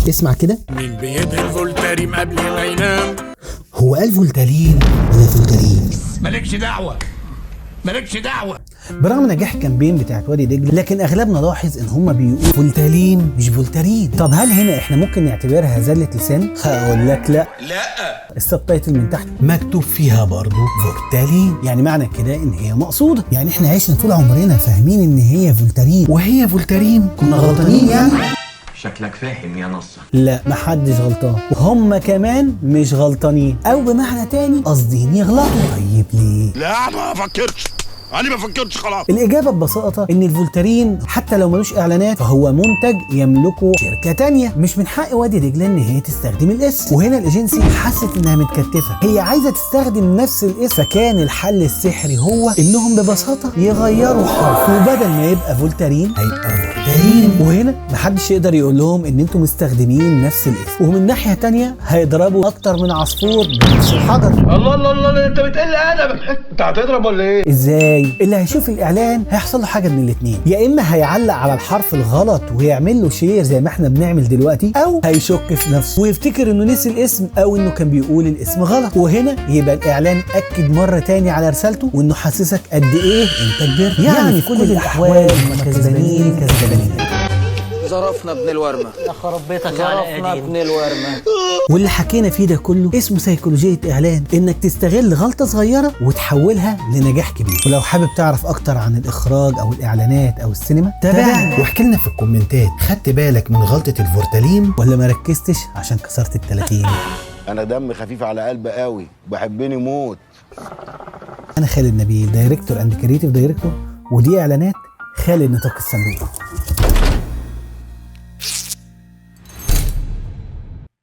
اسمع كده. مين بيدهن فولتاريم قبل ما ينام؟ هو قال فولتارين ولا فولتارين؟ مالكش دعوة مالكش دعوة. برغم نجاح الكامبين بتاعت وادي دجله، لكن اغلبنا لاحظ ان هم بيقولوا فولتارين مش فولتارين. طب هل هنا احنا ممكن نعتبرها زلة لسان؟ هقول لك لا. السبتايتل من تحت مكتوب فيها برضو فولتارين، يعني معنى كده ان هي مقصوده. يعني احنا عشنا طول عمرنا فاهمين ان هي فولتارين وهي فولتارين، كنا غلطانين يعني. شكلك فاهم يا نصر. لا، محدش غلطان، وهم كمان مش غلطانين، او بمعنى تاني قاصدين يغلطوا. طيب ليه؟ لا ما بفكرش خلاص. الإجابة ببساطة إن الفولتارين حتى لو ملوش إعلانات فهو منتج يملكه شركة تانية، مش من حق وادي دجلة إن هي تستخدم الاسم. وهنا الإيجنسي حست إنها متكتفة، هي عايزة تستخدم نفس الاسم، فكان الحل السحري هو إنهم ببساطة يغيروا حرف، وبدل ما يبقى فولتارين هيبقى فولتارين. وهنا محدش يقدر يقول لهم إن أنتم مستخدمين نفس الاسم. ومن ناحية تانية هيضربوا أكتر من عصفور بنفس الحجر. الله الله الله، انت بتقل ادبك، انت هتضرب ولا ايه؟ ازاي؟ اللي هيشوف الاعلان هيحصل له حاجه من الاثنين، يا اما هيعلق على الحرف الغلط ويعمل له شير زي ما احنا بنعمل دلوقتي، او هيشك في نفسه ويفتكر انه نسي الاسم او انه كان بيقول الاسم غلط. وهنا يبقى الاعلان اكد مره تاني على رسالته، وانه حسسك قد ايه انت كبرت. يعني في كل الاحوال هم كسبانين كسبانين. ظرفنا ابن الورمه، خرب بيتك على ظرفنا ابن الورمه. واللي حكينا فيه ده كله اسمه سيكولوجية إعلان، إنك تستغل غلطة صغيرة وتحولها لنجاح كبير. ولو حابب تعرف أكتر عن الإخراج أو الإعلانات أو السينما تابعنا واحكي لنا في الكومنتات، خدت بالك من غلطة الفورتالين ولا ما ركزتش عشان كسرت ال30؟ انا دم خفيف على قلبي قوي، بحبني موت. أنا خالد نبيل، دايركتور أند كريتيف دايركتور، ودي إعلانات خالد نطاق الصندوق.